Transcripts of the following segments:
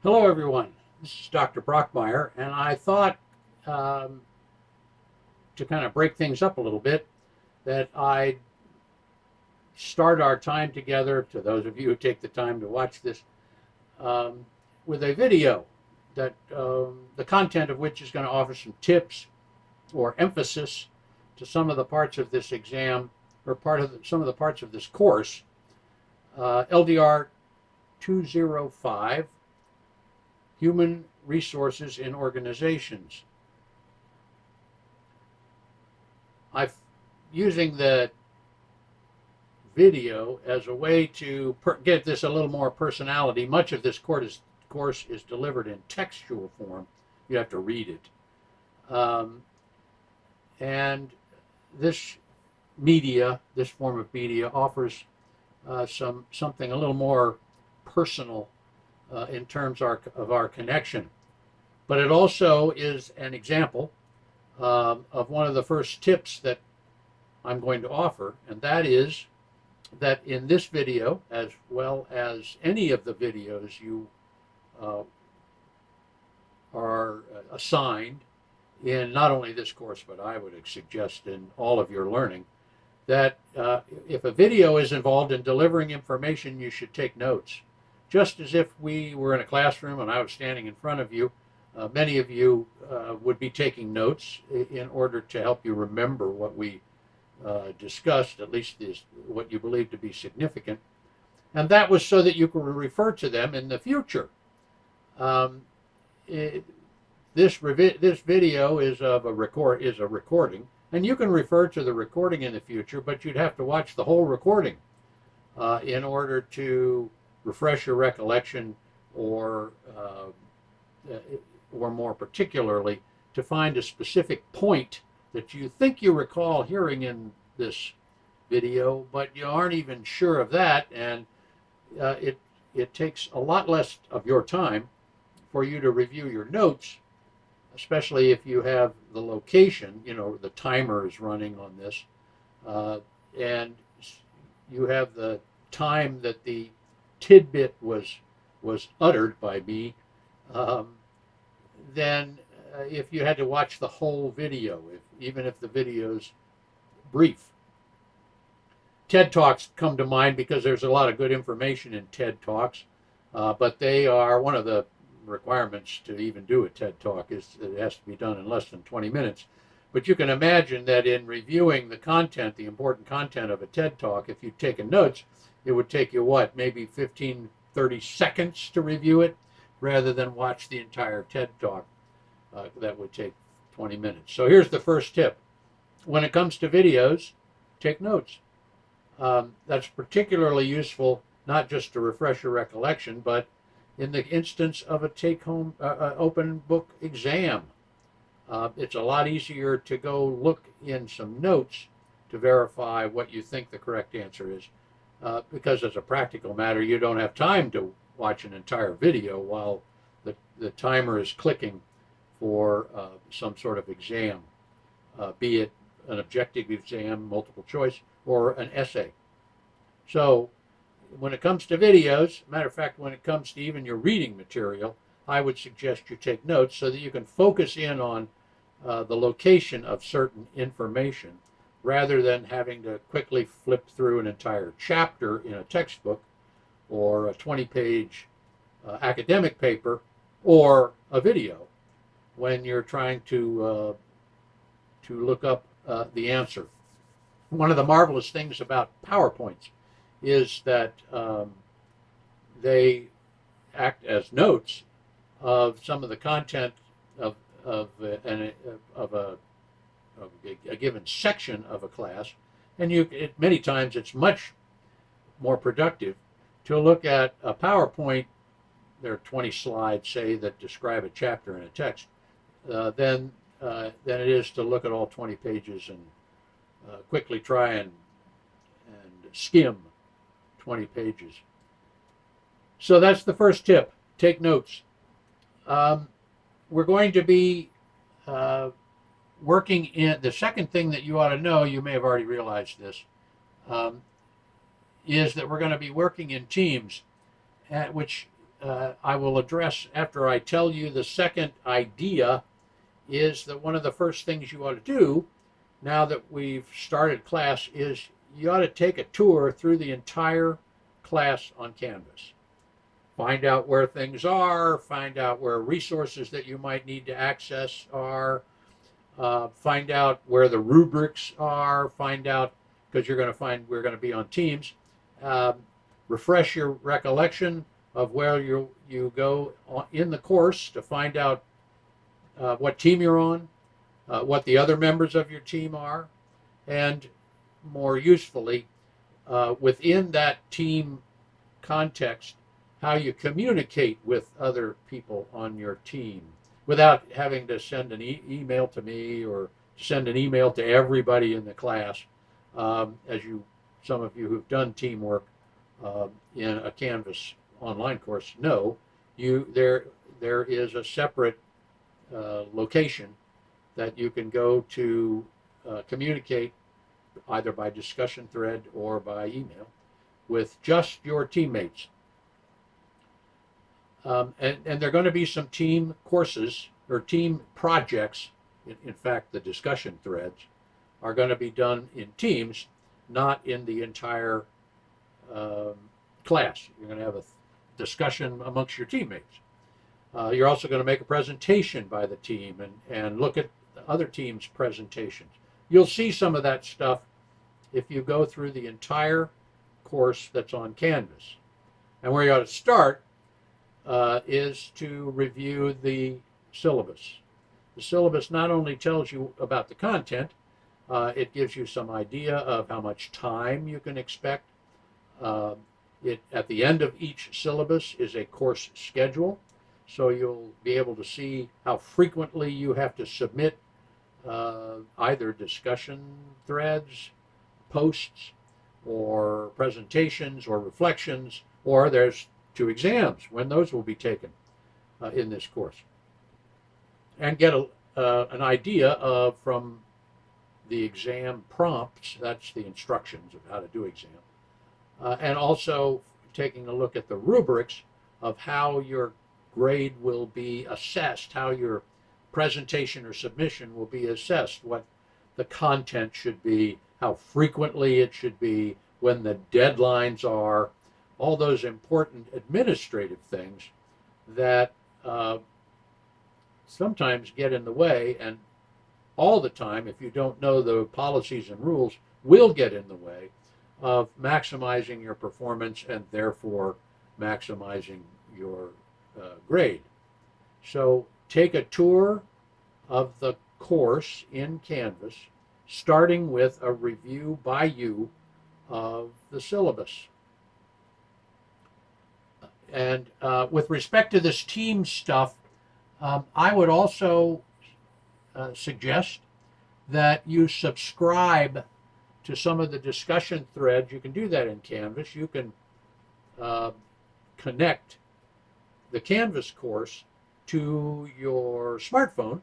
Hello, everyone. This is Dr. Brockmeyer, and I thought um, to kind of break things up a little bit that I'd start our time together, to those of you who take the time to watch this, um, with a video that the content of which is going to offer some tips or emphasis to some of the parts of this exam or some of the parts of this course. LDR 205, Human Resources in Organizations. I'm using the video as a way to get this a little more personality. Much of this course is delivered in textual form. You have to read it. And this this form of media, offers something a little more personal in terms of our connection. But it also is an example of one of the first tips that I'm going to offer, and that is that in this video, as well as any of the videos you uh, are assigned in not only this course, but I would suggest in all of your learning, that if a video is involved in delivering information, you should take notes. Just as if we were in a classroom and I was standing in front of you, many of you would be taking notes in order to help you remember what we discussed, at least is what you believe to be significant. And that was so that you could refer to them in the future. Um, it, this video is of a recording, and you can refer to the recording in the future, but you'd have to watch the whole recording in order to refresh your recollection, or more particularly, to find a specific point that you think you recall hearing in this video, but you aren't even sure of that, and it takes a lot less of your time for you to review your notes, especially if you have the location, the timer is running on this, and you have the time that the tidbit was uttered by me, then if you had to watch the whole video, even if the video's brief. TED Talks come to mind because there's a lot of good information in TED Talks, but they are one of the requirements to even do a TED Talk is it has to be done in less than 20 minutes. But you can imagine that in reviewing the content, the important content of a TED Talk, if you'd taken notes, it would take you maybe 15, 30 seconds to review it, rather than watch the entire TED Talk. That would take 20 minutes. So here's the first tip. When it comes to videos, take notes. That's particularly useful not just to refresh your recollection, but in the instance of a take-home open book exam. It's a lot easier to go look in some notes to verify what you think the correct answer is, because as a practical matter, you don't have time to watch an entire video while the timer is clicking for some sort of exam, be it an objective exam, multiple choice, or an essay. So when it comes to videos, matter of fact, when it comes to even your reading material, I would suggest you take notes so that you can focus in on the location of certain information, rather than having to quickly flip through an entire chapter in a textbook or a 20-page academic paper or a video when you're trying to look up the answer. One of the marvelous things about PowerPoints is that they act as notes of some of the content of a given section of a class, and many times it's much more productive to look at a PowerPoint. There are 20 slides, say, that describe a chapter in a text, than it is to look at all 20 pages and quickly try and skim 20 pages. So that's the first tip. Take notes. We're going to be working in the second thing that you ought to know. You may have already realized this. Is that we're going to be working in teams, which I will address after I tell you the second idea is that one of the first things you ought to do now that we've started class is you ought to take a tour through the entire class on Canvas. Find out where things are, find out where resources that you might need to access are, find out where the rubrics are, find out, because you're going to find we're going to be on teams, um, refresh your recollection of where you go in the course to find out what team you're on, what the other members of your team are, and more usefully, within that team context, how you communicate with other people on your team without having to send an email to me or send an email to everybody in the class. As some of you who've done teamwork in a Canvas online course know, there is a separate location that you can go to communicate either by discussion thread or by email with just your teammates. And there are going to be some team courses or team projects. In fact, the discussion threads are going to be done in teams, not in the entire class. You're going to have a discussion amongst your teammates. You're also going to make a presentation by the team and look at the other teams' presentations. You'll see some of that stuff if you go through the entire course that's on Canvas. And where you ought to start is to review the syllabus. The syllabus not only tells you about the content, it gives you some idea of how much time you can expect. At the end of each syllabus is a course schedule, so you'll be able to see how frequently you have to submit either discussion threads, posts, or presentations or reflections, or there's 2 exams when those will be taken in this course, and get an idea of from the exam prompts, that's the instructions of how to do exam, and also taking a look at the rubrics of how your grade will be assessed, how your presentation or submission will be assessed, what the content should be, how frequently it should be, when the deadlines are, all those important administrative things that sometimes get in the way, and all the time, if you don't know the policies and rules, will get in the way of maximizing your performance and therefore maximizing your grade. So take a tour of the course in Canvas, starting with a review by you of the syllabus. And with respect to this team stuff, I would also suggest that you subscribe to some of the discussion threads. You can do that in Canvas. You can connect the Canvas course to your smartphone,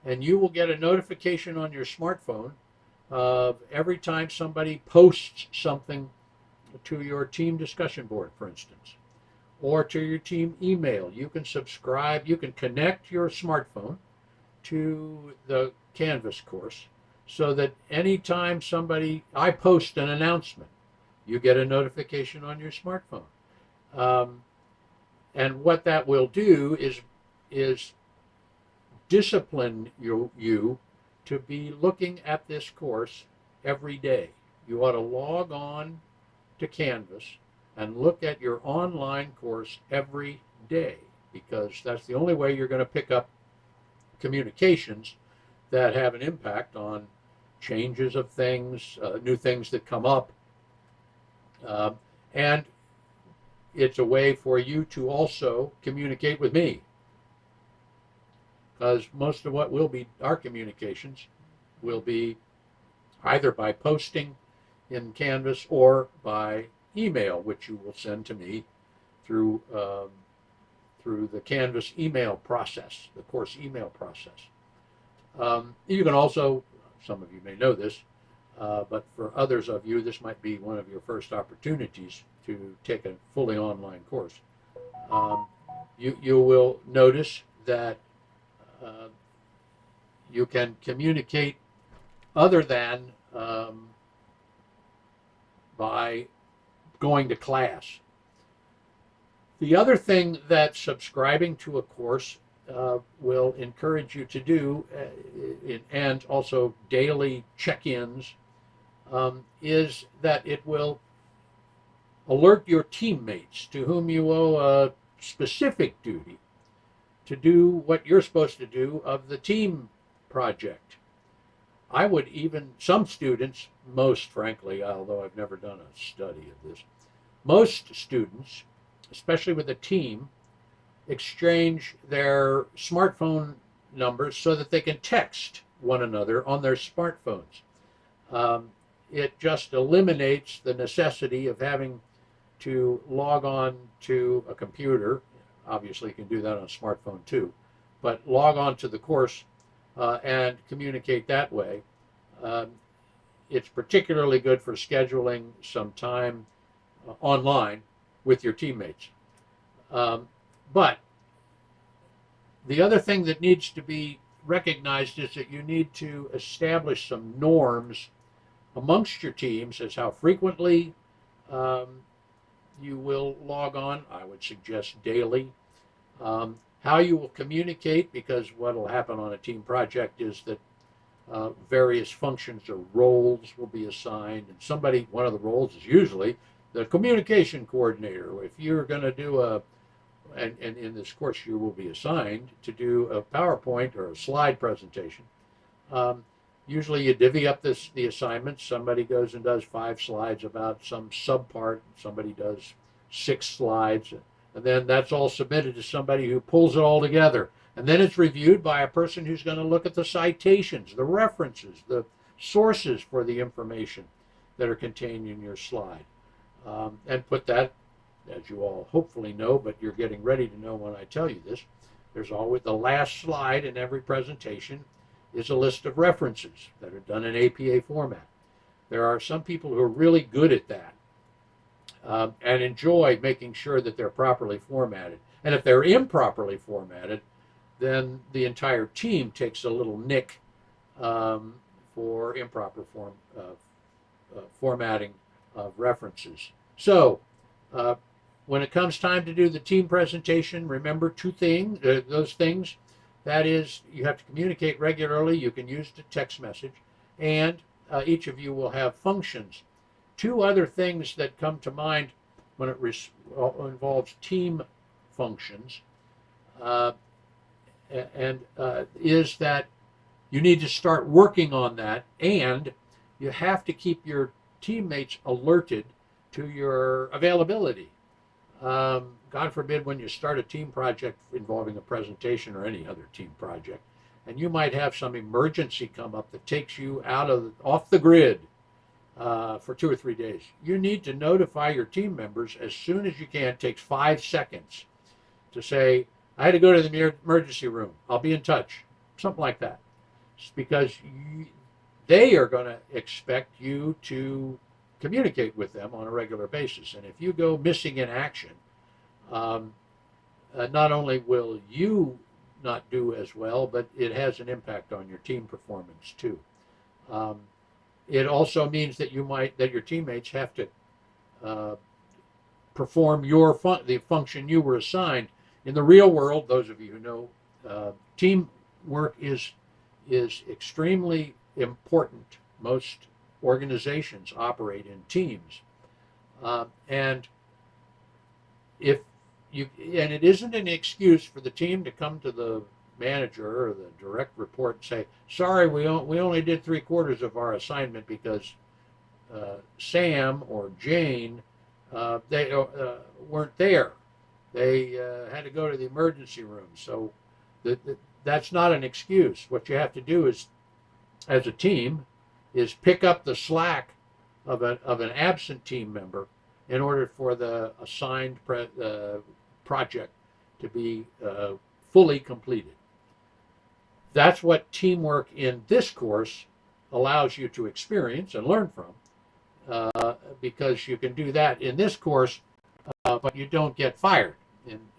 and you will get a notification on your smartphone of every time somebody posts something to your team discussion board, for instance, or to your team email. You can subscribe, you can connect your smartphone to the Canvas course so that anytime I post an announcement, you get a notification on your smartphone. And what that will do is discipline you to be looking at this course every day. You ought to log on to Canvas and look at your online course every day, because that's the only way you're going to pick up communications that have an impact on changes of things, new things that come up. And it's a way for you to also communicate with me, because most of what will be our communications will be either by posting in Canvas or by email, which you will send to me through the Canvas email process, the course email process. You can also, some of you may know this, but for others of you, this might be one of your first opportunities to take a fully online course. Um, you will notice that uh, you can communicate other than by going to class. The other thing that subscribing to a course will encourage you to do, and also daily check ins, is that it will alert your teammates to whom you owe a specific duty to do what you're supposed to do of the team project. I would even, some students, most frankly, although I've never done a study of this, most students, especially with a team, exchange their smartphone numbers so that they can text one another on their smartphones. Um, it just eliminates the necessity of having to log on to a computer. Obviously, you can do that on a smartphone too, but log on to the course and communicate that way. Um, it's particularly good for scheduling some time online with your teammates. But the other thing that needs to be recognized is that you need to establish some norms amongst your teams as how frequently um, you will log on. I would suggest daily. How you will communicate, because what will happen on a team project is that various functions or roles will be assigned, and one of the roles is usually the communication coordinator. If you're going to do and in this course you will be assigned to do a PowerPoint or a slide presentation. Usually you divvy up the assignments. Somebody goes and does 5 slides about some subpart. Somebody does 6 slides. And then that's all submitted to somebody who pulls it all together. And then it's reviewed by a person who's going to look at the citations, the references, the sources for the information that are contained in your slide. And put that, as you all hopefully know, but you're getting ready to know when I tell you this, there's always the last slide in every presentation is a list of references that are done in APA format. There are some people who are really good at that and enjoy making sure that they're properly formatted. And if they're improperly formatted, then the entire team takes a little nick for improper formatting of references. So, when it comes time to do the team presentation, remember those things. That is, you have to communicate regularly. You can use the text message, and each of you will have functions. 2 other things that come to mind when it involves team functions is that you need to start working on that, and you have to keep your teammates alerted to your availability. God forbid when you start a team project involving a presentation or any other team project, and you might have some emergency come up that takes you off the grid for 2 or 3 days. You need to notify your team members as soon as you can. It takes 5 seconds to say, I had to go to the emergency room. I'll be in touch. Something like that. It's because they are going to expect you to communicate with them on a regular basis. And if you go missing in action, not only will you not do as well, but it has an impact on your team performance too. It also means that your teammates have to perform the function you were assigned. In the real world, those of you who know, teamwork is extremely important. Most organizations operate in teams, and it isn't an excuse for the team to come to the manager or the direct report and say, "Sorry, we only did 3/4 of our assignment because Sam or Jane they weren't there. They had to go to the emergency room." So that's not an excuse. What you have to do is, as a team, is pick up the slack of an absent team member in order for the assigned project to be fully completed. That's what teamwork in this course allows you to experience and learn from, because you can do that in this course, but you don't get fired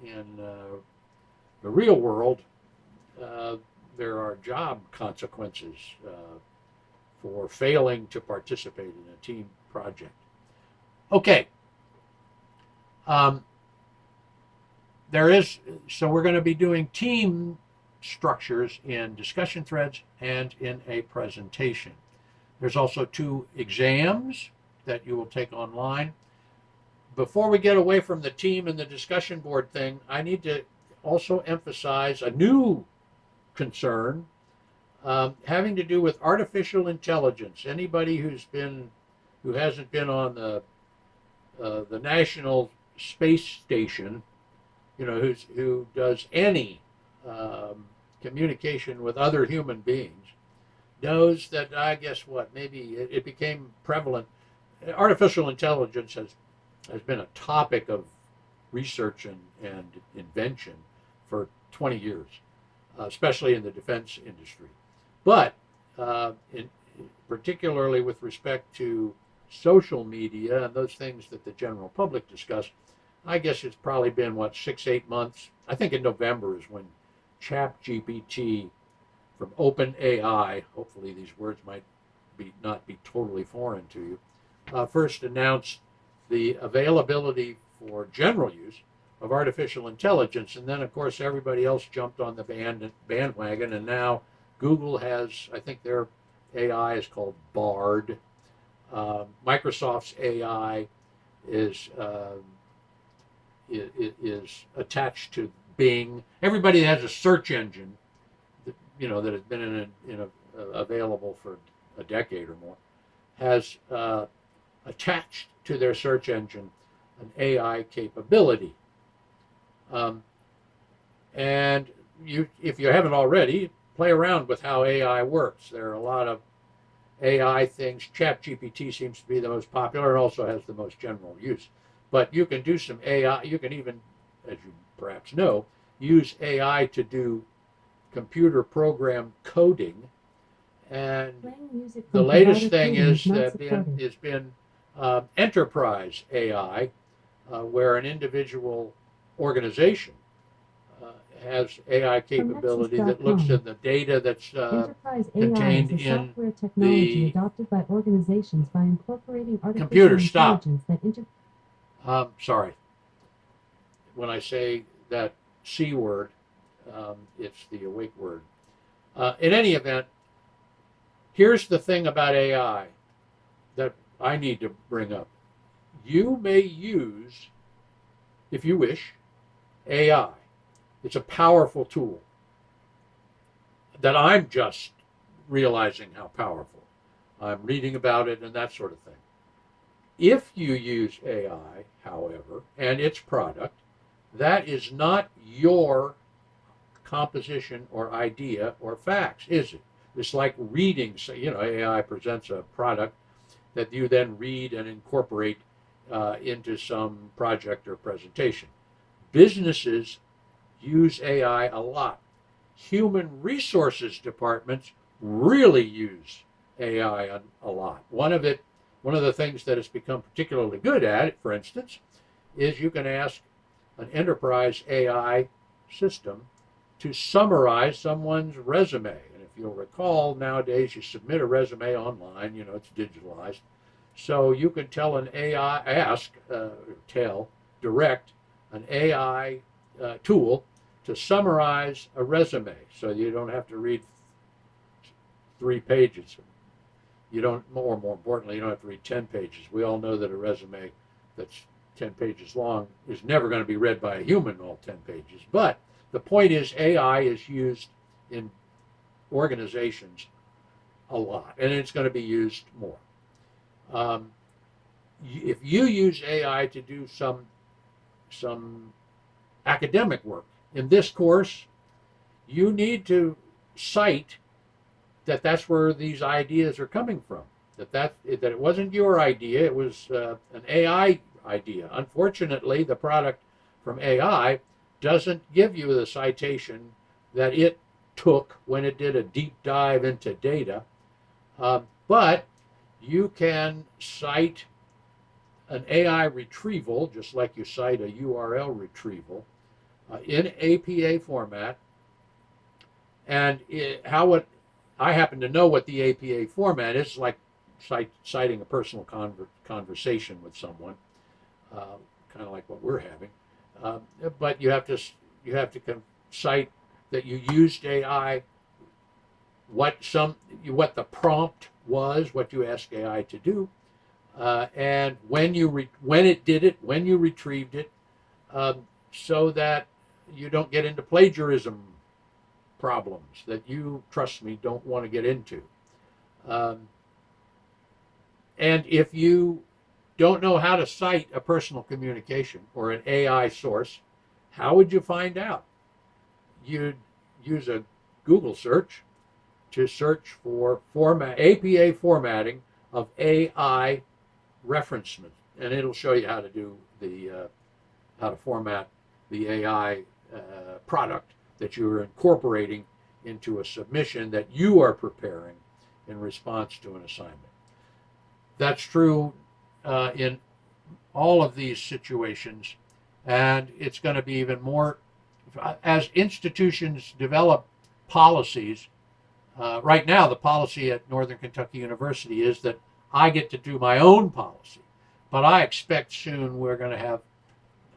in the real world, there are job consequences for failing to participate in a team project. Okay. So we're going to be doing team structures in discussion threads and in a presentation. There's also 2 exams that you will take online. Before we get away from the team and the discussion board thing, I need to also emphasize a new concern having to do with artificial intelligence. Anybody who hasn't been on the National Space Station, who does any communication with other human beings, knows that, I guess what, maybe it became prevalent. Artificial intelligence has been a topic of research and invention for 20 years, especially in the defense industry. But particularly with respect to social media and those things that the general public discuss, I guess it's probably been, 6-8 months. I think in November is when ChatGPT from OpenAI, hopefully these words might not be totally foreign to you, first announced the availability for general use of artificial intelligence. And then, of course, everybody else jumped on the bandwagon, and now Google has, I think their AI is called Bard. Microsoft's AI is attached to Bing. Everybody that has a search engine, that has been available for a decade or more, has attached to their search engine an AI capability. And if you haven't already, play around with how AI works. There are a lot of AI things. ChatGPT seems to be the most popular and also has the most general use. But you can do some AI. You can even, as you perhaps know, use AI to do computer program coding. And the latest thing has been enterprise AI, where an individual organization has AI capability that looks at the data that's contained in the adopted by organizations by incorporating computer. Stop. Sorry. When I say that C word, it's the awake word. In any event, here's the thing about AI that I need to bring up. You may use, if you wish, AI. It's a powerful tool that I'm just realizing how powerful. I'm reading about it and that sort of thing. If you use AI, however, and its product, that is not your composition or idea or facts, is it? It's like reading. AI presents a product that you then read and incorporate into some project or presentation. Businesses use AI a lot. Human resources departments really use AI a lot. One of the things that it's become particularly good at, for instance, is you can ask an enterprise AI system to summarize someone's resume. And if you'll recall, nowadays you submit a resume online, it's digitalized. So you can tell an AI, direct an AI tool to summarize a resume, so you don't have to read 3 pages. More importantly, you don't have to read 10 pages. We all know that a resume that's 10 pages long is never going to be read by a human, all 10 pages. But the point is, AI is used in organizations a lot, and it's going to be used more. If you use AI to do some academic work, in this course, you need to cite that that's where these ideas are coming from. That it wasn't your idea; it was an AI idea. Unfortunately, the product from AI doesn't give you the citation that it took when it did a deep dive into data, but you can cite an AI retrieval, just like you cite a URL retrieval, in APA format. And I happen to know what the APA format is, like citing a personal conversation with someone, kind of like what we're having. Uh, but you have to cite that you used AI, what the prompt was, what you asked AI to do, and when it did it, when you retrieved it, so that you don't get into plagiarism problems that you, trust me, don't want to get into. Um, and if you don't know how to cite a personal communication or an AI source, how would you find out? You'd use a Google search to search for APA formatting of AI referencement, and it'll show you how to do how to format the AI product that you're incorporating into a submission that you are preparing in response to an assignment. That's true in all of these situations, and it's going to be even more as institutions develop policies. Right now, the policy at Northern Kentucky University is that I get to do my own policy, but I expect soon we're going to have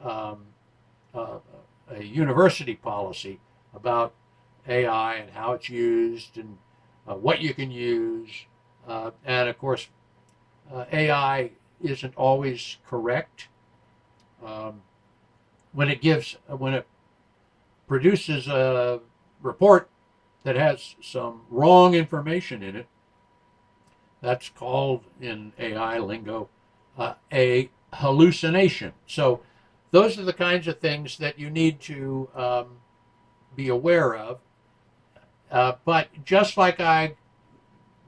um, a university policy about AI and how it's used and what you can use. And of course, AI isn't always correct. Um, when it produces a report that has some wrong information in it, that's called in AI lingo a hallucination. So those are the kinds of things that you need to be aware of. But just like I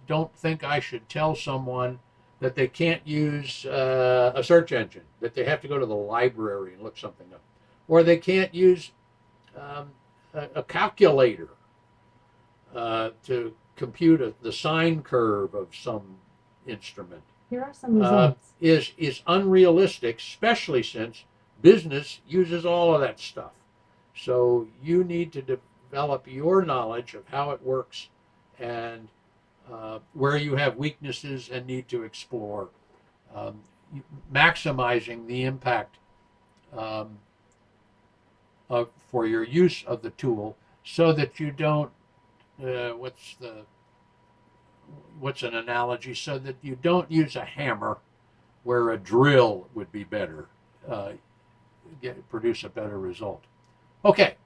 don't think I should tell someone that they can't use a search engine, that they have to go to the library and look something up, or they can't use a calculator to compute the sine curve of some instrument. Here are some results. Is unrealistic, especially since business uses all of that stuff. So you need to develop your knowledge of how it works and where you have weaknesses and need to explore, um, maximizing the impact um, for your use of the tool, so that you don't. What's an analogy? So that you don't use a hammer where a drill would be better, produce a better result. Okay,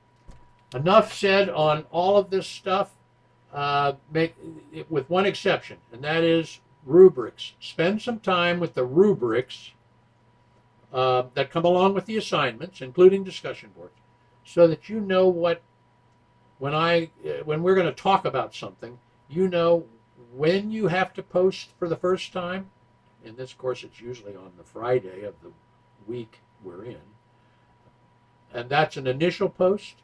enough said on all of this stuff. With one exception, and that is rubrics. Spend some time with the rubrics that come along with the assignments, including discussion boards, so that you know when we're going to talk about something, you know when you have to post for the first time. In this course, it's usually on the Friday of the week we're in, and that's an initial post.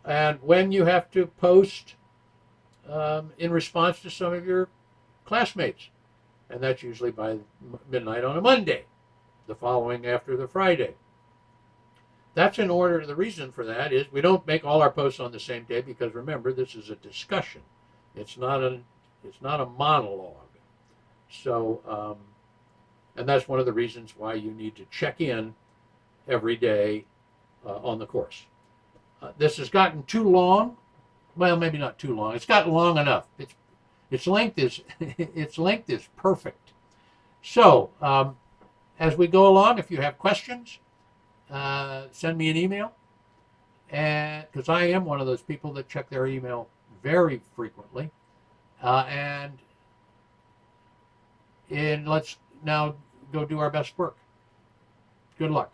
And when you have to post in response to some of your classmates, and that's usually by midnight on a Monday, the following after the Friday. That's in order. The reason for that is we don't make all our posts on the same day, because remember, this is a discussion. It's not a monologue. So, and that's one of the reasons why you need to check in every day on the course. This has gotten too long. Well, maybe not too long. It's gotten long enough. Its length is its length is perfect. So, as we go along, if you have questions, send me an email, and because I am one of those people that check their email very frequently, and let's now go do our best work. Good luck.